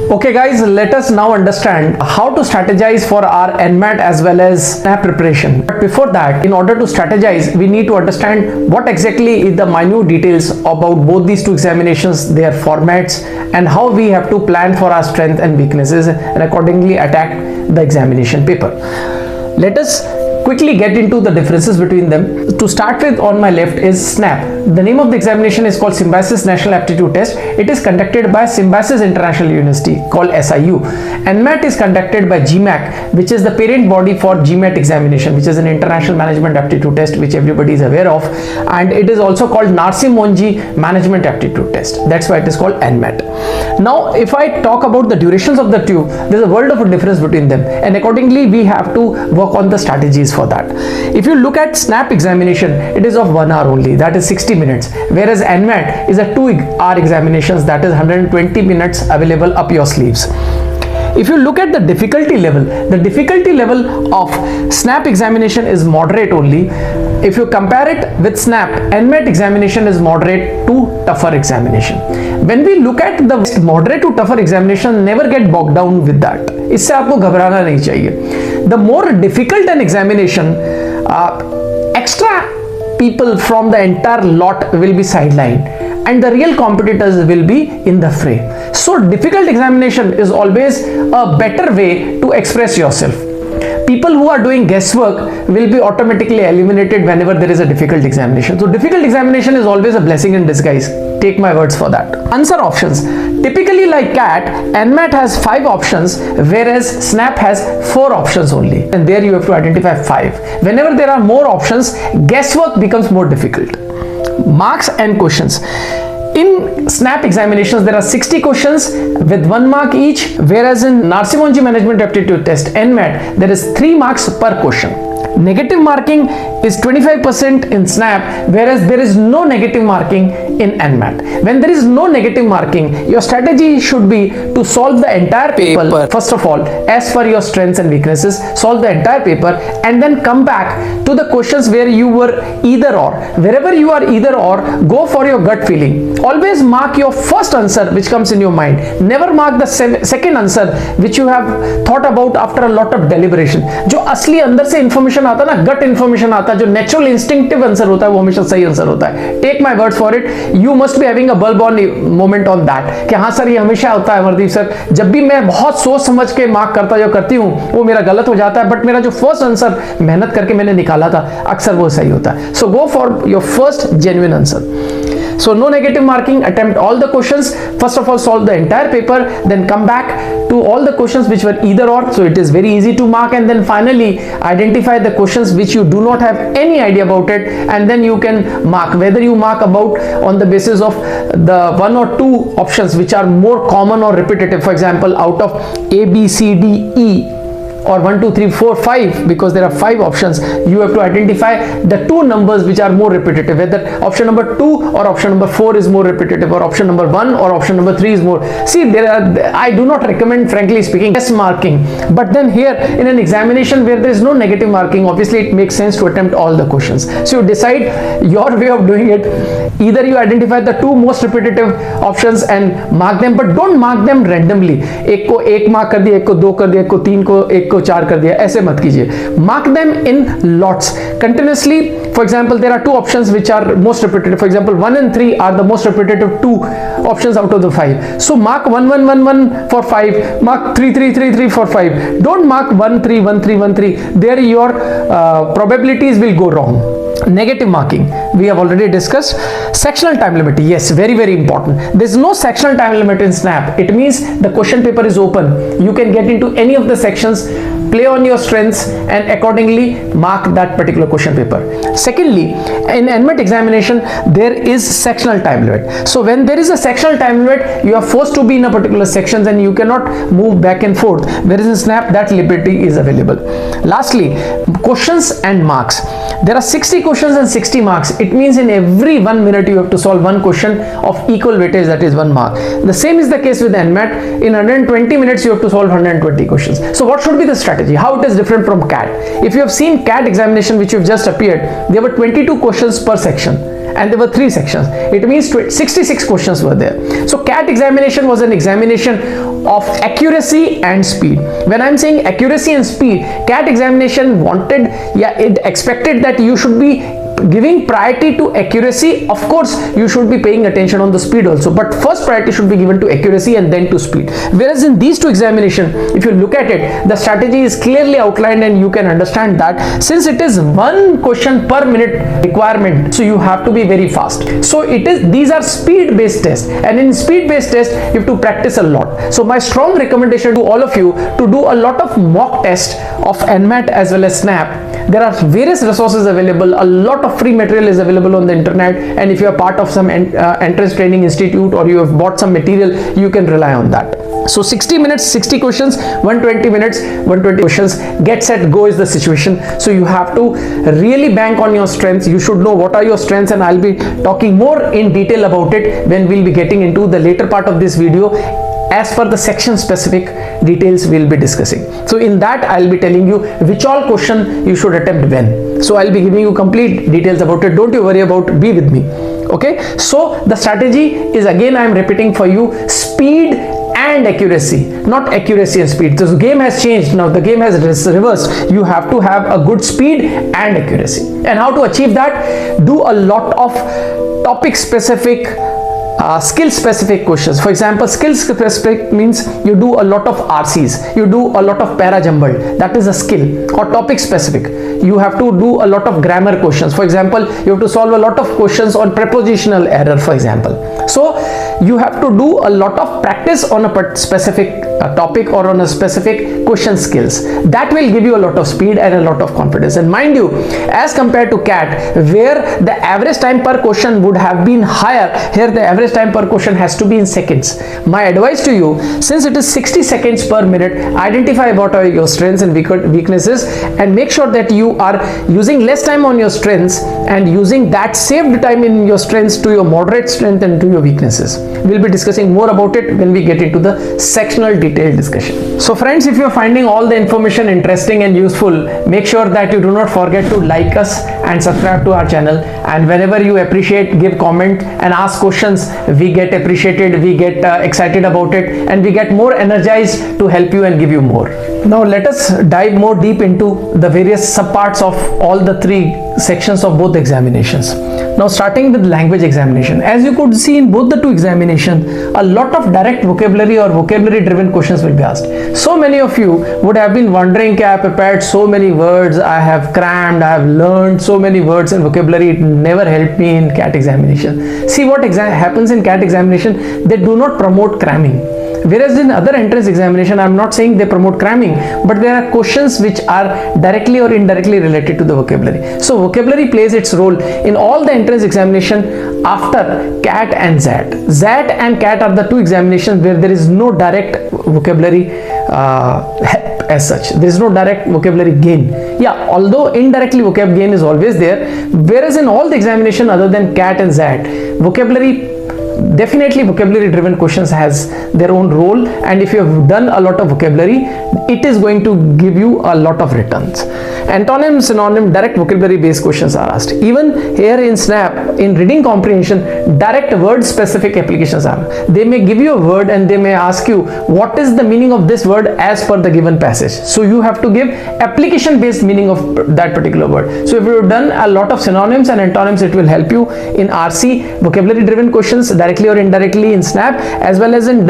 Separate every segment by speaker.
Speaker 1: Okay guys, let us now understand how to strategize for our NMAT as well as SNAP preparation. But before that, in order to strategize, we need to understand what exactly is the minute details about both these two examinations, their formats, and how we have to plan for our strengths and weaknesses and accordingly attack the examination paper. Let us quickly get into the differences between them. To start with, on my left is SNAP. The name of the examination is called Symbiosis National Aptitude Test. It is conducted by Symbiosis International University called SIU. NMAT is conducted by GMAT, which is the parent body for GMAT examination, which is an International Management Aptitude Test which everybody is aware of, and it is also called Narsim Monji Management Aptitude Test. That's why it is called NMAT. Now, if I talk about the durations of the two, there's a world of a difference between them, and accordingly we have to work on the strategies for that. If you look at SNAP examination, it is of 1 hour only, that is 60 minutes, whereas NMAT is a 2-hour examinations, that is 120 minutes available up your sleeves. If you look at the difficulty level of SNAP examination is moderate only. If you compare it with SNAP, NMAT examination is moderate to tougher examination. When we look at the moderate to tougher examination, never get bogged down with that. इससे आपको घबराना नहीं चाहिए. The more difficult an examination, extra people from the entire lot will be sidelined and the real competitors will be in the fray. So difficult examination is always a better way to express yourself. People who are doing guesswork will be automatically eliminated whenever there is a difficult examination. So difficult examination is always a blessing in disguise. Take my words for that. Answer options. Typically like CAT, NMAT has 5 options, whereas SNAP has 4 options only. And there you have to identify 5. Whenever there are more options, guesswork becomes more difficult. Marks and questions. In SNAP examinations, there are 60 questions with 1 mark each, whereas in Narsim Monji Management Aptitude Test, NMAT, there is 3 marks per question. Negative marking is 25% in SNAP, whereas there is no negative marking in NMAT. When there is no negative marking, your strategy should be to solve the entire paper. First of all, as per your strengths and weaknesses, solve the entire paper and then come back to the questions where you were either or. Wherever you are either or, go for your gut feeling. Always mark your first answer which comes in your mind. Never mark the second answer which you have thought about after a lot of deliberation. जो असली अंदर से information आता ना, gut information आता, जो natural instinctive answer होता है वो हमेशा सही आंसर होता है. Take my word for it, you must be having a bulb on moment on that कि हाँ सर ये हमेशा होता है अमरदीप सर, जब भी मैं बहुत सोच समझ के मार्क करती हूँ वो मेरा गलत हो जाता है, बट मेरा जो फर्स्ट आंसर मेहनत करके मैंने निकाला था अक्सर वो सही होता है. So go for your first genuine answer. So no negative marking, attempt all the questions. First of all, solve the entire paper, then come back to all the questions which were either or, so it is very easy to mark, and then finally identify the questions which you do not have any idea about it, and then you can mark. Whether you mark about on the basis of the 1 or 2 options which are more common or repetitive, for example, out of A, B, C, D, E, or 1, 2, 3, 4, 5, because there are 5 options, you have to identify the 2 numbers which are more repetitive, whether option number 2 or option number 4 is more repetitive, or option number 1 or option number 3 is more. See, I do not recommend, frankly speaking, guess marking, but then here in an examination where there is no negative marking, obviously it makes sense to attempt all the questions. So you decide your way of doing it. Either you identify the 2 most repetitive options and mark them, but don't mark them randomly. एक को 1 mark कर दिया, एक को 2 कर दिया, एक को 3 को 1 को 4 कर दिया, ऐसे मत कीजिए. Mark them in lots continuously. For example, there are 2 options which are most repetitive. For example, 1 and 3 are the most repetitive 2 options out of the 5. So mark 1 1 1 1 for 5, mark 3 3 3 3 for 5. Don't mark 1 3 1 3 1 3. There your probabilities will go wrong. Negative marking we have already discussed. Sectional time limit, yes, very very important. There is no sectional time limit in SNAP. It means the question paper is open. You can get into any of the sections, play on your strengths, and accordingly mark that particular question paper. Secondly, in NMAT examination there is sectional time limit. So when there is a sectional time limit, you are forced to be in a particular sections and you cannot move back and forth, whereas in SNAP that liberty is available. Lastly, questions and marks. There are 60 questions and 60 marks. It means in every 1 minute you have to solve 1 question of equal weightage, that is 1 mark. The same is the case with NMAT. In 120 minutes you have to solve 120 questions. So what should be the strategy? How it is different from CAT? If you have seen CAT examination which you have just appeared, there were 22 questions per section and there were 3 sections. It means 66 questions were there. So CAT examination was an examination of accuracy and speed. When I'm saying accuracy and speed, CAT examination wanted, it expected that you should be giving priority to accuracy. Of course, you should be paying attention on the speed also, but first priority should be given to accuracy and then to speed. Whereas in these 2 examinations, if you look at it, the strategy is clearly outlined and you can understand that since it is 1 question per minute requirement, so you have to be very fast. So these are speed based tests, and in speed based tests you have to practice a lot. So my strong recommendation to all of you to do a lot of mock tests of NMAT as well as SNAP. There are various resources available, a lot of free material is available on the internet, and if you are part of some entrance training institute or you have bought some material, you can rely on that. So 60 minutes, 60 questions, 120 minutes, 120 questions, get set, go is the situation. So you have to really bank on your strengths. You should know what are your strengths, and I'll be talking more in detail about it when we'll be getting into the later part of this video. As per the section specific details we'll be discussing. So in that I'll be telling you which all question you should attempt when. So I'll be giving you complete details about it. Don't you worry about, be with me. Okay, so the strategy is, again I'm repeating for you, speed and accuracy, not accuracy and speed. So the game has changed now, the game has reversed. You have to have a good speed and accuracy. And how to achieve that? Do a lot of topic specific, skill specific questions. For example, skill specific means you do a lot of RCs, you do a lot of para jumbled, that is a skill. Or topic specific, you have to do a lot of grammar questions. For example, you have to solve a lot of questions on prepositional error, for example. So you have to do a lot of practice on a specific topic or on a specific question skills. That will give you a lot of speed and a lot of confidence. And mind you, as compared to CAT, where the average time per question would have been higher, here the average time per question has to be in seconds. My advice to you, since it is 60 seconds per minute, identify what are your strengths and weaknesses, and make sure that you are using less time on your strengths and using that saved time in your strengths to your moderate strength and to your weaknesses. We'll be discussing more about it when we get into the sectional detailed discussion. So friends, if you're finding all the information interesting and useful, make sure that you do not forget to like us and subscribe to our channel. And whenever you appreciate, give comment and ask questions. We get appreciated, we get excited about it, and we get more energized to help you and give you more. Now let us dive more deep into the various subparts of all the 3 sections of both examinations. Now starting with language examination, as you could see in both the 2 examinations, a lot of direct vocabulary or vocabulary driven questions will be asked. So many of you would have been wondering, I have prepared so many words, I have crammed, I have learned so many words and vocabulary, it never helped me in CAT examination. See what happens in CAT examination, they do not promote cramming. Whereas in other entrance examination, I'm not saying they promote cramming, but there are questions which are directly or indirectly related to the vocabulary. So vocabulary plays its role in all the entrance examination after CAT and ZAT. ZAT and CAT are the 2 examinations where there is no direct vocabulary help as such. There is no direct vocabulary gain. Yeah, although indirectly vocab gain is always there. Whereas in all the examination other than CAT and ZAT, definitely vocabulary driven questions has their own role, and if you have done a lot of vocabulary, it is going to give you a lot of returns. Antonym, synonym, direct vocabulary based questions are asked. Even here in SNAP, in reading comprehension, direct word specific applications are. They may give you a word and they may ask you what is the meaning of this word as per the given passage. So you have to give application based meaning of that particular word. So if you have done a lot of synonyms and antonyms, it will help you in RC, vocabulary driven questions directly or indirectly in SNAP, as well as in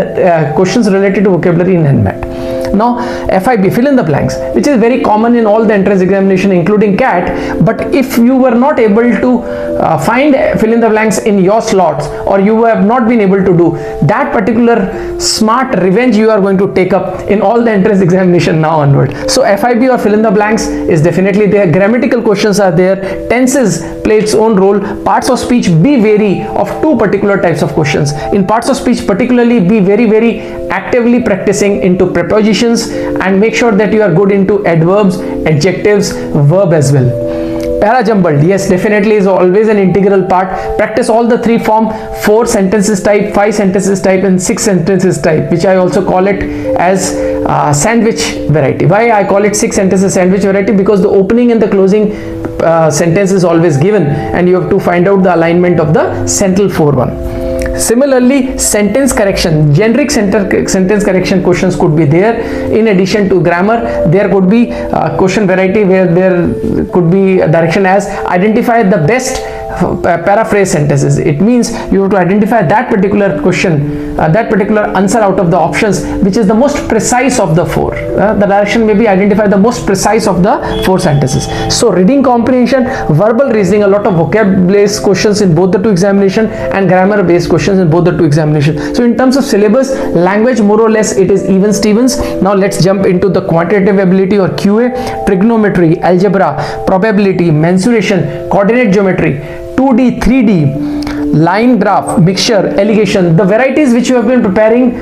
Speaker 1: questions related to vocabulary in NMAT. Now FIB, fill in the blanks, which is very common in all the entrance examination including CAT, but if you were not able to find fill in the blanks in your slots, or you have not been able to do that particular smart revenge, you are going to take up in all the entrance examination now onward. So FIB or fill in the blanks is definitely there. Grammatical questions are there, tenses play its own role, parts of speech, be wary of 2 particular types of questions. In parts of speech particularly, be very actively practicing into prepositions, and make sure that you are good into adverbs, adjectives, verb as well. Para jumbled, yes, definitely is always an integral part. Practice all the 3 form, 4 sentences type, 5 sentences type, and 6 sentences type, which I also call it as sandwich variety. Why I call it 6 sentences sandwich variety? Because the opening and the closing sentence is always given, and you have to find out the alignment of the central 4-1. Similarly, sentence correction, generic sentence correction questions could be there. In addition to grammar, there could be question variety where there could be a direction as identify the best paraphrase sentences. It means you have to identify that particular question, that particular answer out of the options, which is the most precise of the 4. The direction may be identify the most precise of the 4 sentences. So reading comprehension, verbal reasoning, a lot of vocab based questions in both the 2 examination, and grammar based questions in both the 2 examination. So in terms of syllabus, language more or less it is even Stevens. Now let's jump into the quantitative ability or QA, trigonometry, algebra, probability, mensuration, coordinate geometry, 2D, 3D, line graph, mixture, allegation, the varieties which you have been preparing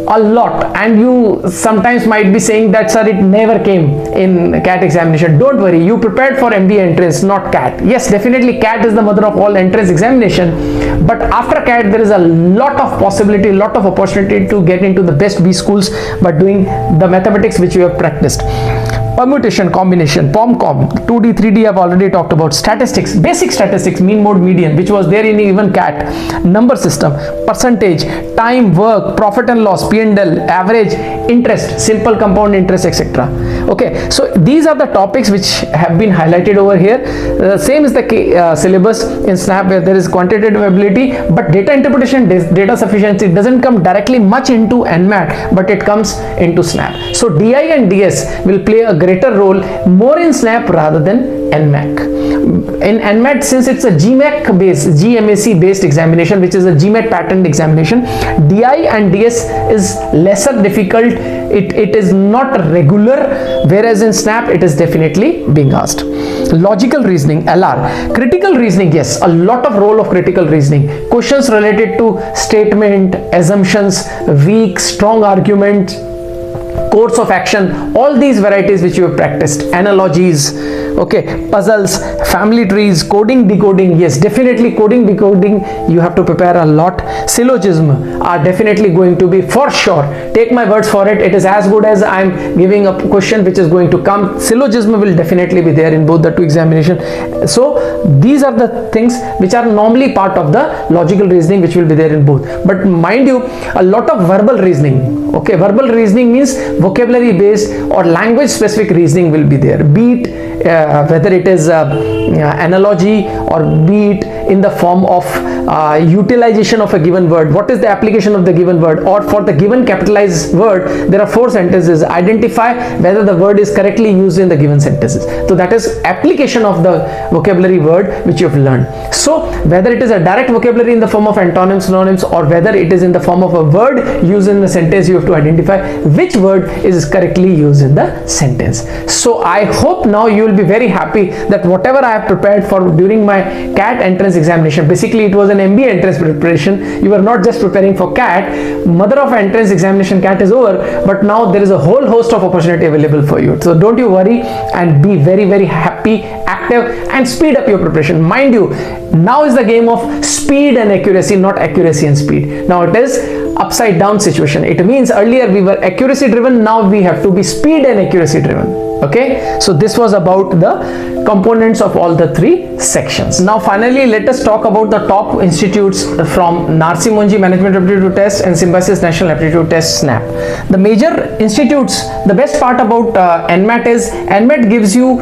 Speaker 1: a lot, and you sometimes might be saying that sir, it never came in CAT examination. Don't worry, you prepared for MBA entrance, not CAT. Yes, definitely CAT is the mother of all entrance examination, but after CAT there is a lot of possibility, lot of opportunity to get into the best B schools by doing the mathematics which you have practiced. Permutation, combination, POM-COM, 2D, 3D I've already talked about. Statistics, basic statistics, mean, mode, median, which was there in even CAT. Number system, percentage, time, work, profit and loss, P&L, average, interest, simple compound interest, etc. Okay, so these are the topics which have been highlighted over here. Same is the syllabus in SNAP, where there is quantitative ability, but data interpretation, data sufficiency doesn't come directly much into NMAT, but it comes into SNAP. So DI and DS will play a greater role more in SNAP rather than NMAC. In NMAT, since it's a GMAC based, GMAC based examination, which is a GMAT patterned examination, DI and DS is lesser difficult. It is not regular, whereas in SNAP it is definitely being asked. Logical reasoning, LR. Critical reasoning, yes, a lot of role of critical reasoning. Questions related to statement, assumptions, weak, strong argument, course of action, all these varieties which you have practiced, analogies, okay, puzzles, family trees, coding, decoding, yes, definitely coding, decoding, you have to prepare a lot. Syllogism are definitely going to be, for sure, take my words for it, it is as good as I'm giving a question which is going to come. Syllogism will definitely be there in both the 2 examinations. So these are the things which are normally part of the logical reasoning which will be there in both. But mind you, a lot of verbal reasoning, okay, verbal reasoning means vocabulary based or language specific reasoning will be there, be it whether it is analogy or be it in the form of utilization of a given word, what is the application of the given word, or for the given capitalized word there are 4 sentences, identify whether the word is correctly used in the given sentences. So that is application of the vocabulary word which you have learned. So whether it is a direct vocabulary in the form of antonyms, synonyms, or whether it is in the form of a word used in the sentence, you have to identify which word is correctly used in the sentence. So I hope now you will be very happy that whatever I have prepared for during my CAT entrance examination, basically it was an MBA entrance preparation, you are not just preparing for CAT, mother of entrance examination CAT is over, but now there is a whole host of opportunity available for you. So don't you worry and be very, very happy, active, and speed up your preparation. Mind you, now is the game of speed and accuracy, not accuracy and speed. Now it is upside down situation. It means earlier we were accuracy driven, now we have to be speed and accuracy driven. Okay, so this was about the components of all the 3 sections. Now finally let us talk about the top institutes from Narsi Monji Management Aptitude Test and Symbiosis National Aptitude Test SNAP. The major institutes, the best part about NMAT is NMAT gives you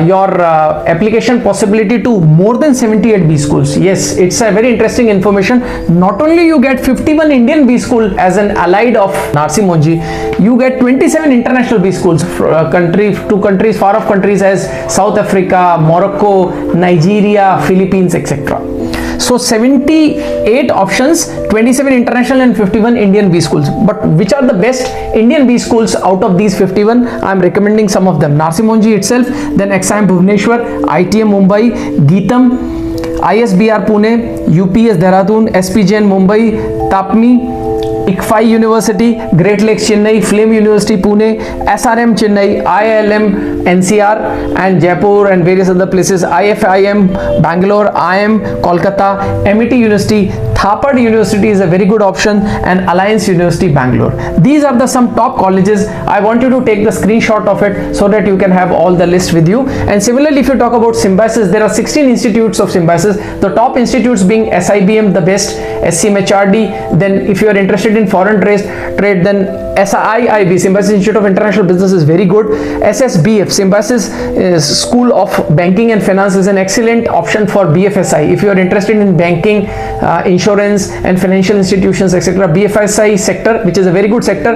Speaker 1: your application possibility to more than 78 B schools. Yes, it's a very interesting information. Not only you get 51 Indian B school as an allied of Narsi Monji, you get 27 international B schools, to countries, far off countries as South Africa, Morocco, Nigeria, Philippines, etc. So 78 options, 27 international and 51 Indian B schools. But which are the best Indian B schools out of these 51? I am recommending some of them. Narsi Monji itself, then XIM Bhubaneswar, ITM Mumbai, Geetam, ISBR Pune, UPS Dehradun, SPJN Mumbai, Tapmi, ICFI University, Great Lakes Chennai, Flame University Pune, SRM Chennai, IIM NCR and Jaipur and various other places, IFIM Bangalore, IIM Kolkata, MET University, Thapad University is a very good option, and Alliance University Bangalore. These are the some top colleges. I want you to take the screenshot of it so that you can have all the list with you. And similarly, if you talk about Symbiosis, there are 16 institutes of Symbiosis. The top institutes being SIBM, the best, SCMHRD. Then if you are interested in foreign trade, then SIIB, Symbiosis Institute of International Business, is very good. SSBF, Symbiosis School of Banking and Finance, is an excellent option for BFSI. If you are interested in banking, insurance and financial institutions, etc., BFSI sector, which is a very good sector,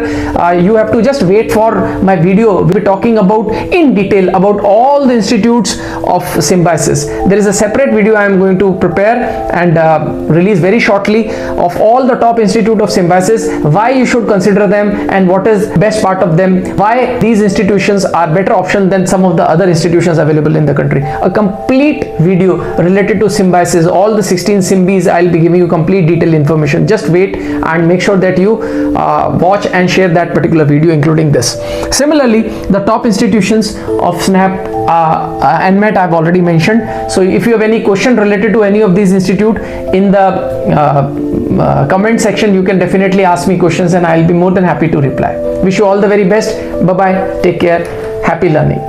Speaker 1: you have to just wait for my video. We'll be talking about in detail about all the institutes of Symbiosis. There is a separate video I am going to prepare and release very shortly of all the top institute of Symbiosis, why you should consider them and what is best part of them, why these institutions are better option than some of the other institutions available in the country. A complete video related to Symbiosis, all the 16 Symbies, I'll be giving you complete detailed information. Just wait and make sure that you watch and share that particular video, including this. Similarly, the top institutions of SNAP NMAT I've already mentioned. So if you have any question related to any of these institute, in the comment section you can definitely ask me questions and I'll be more than happy to reply. Wish you all the very best. Bye bye, take care, happy learning.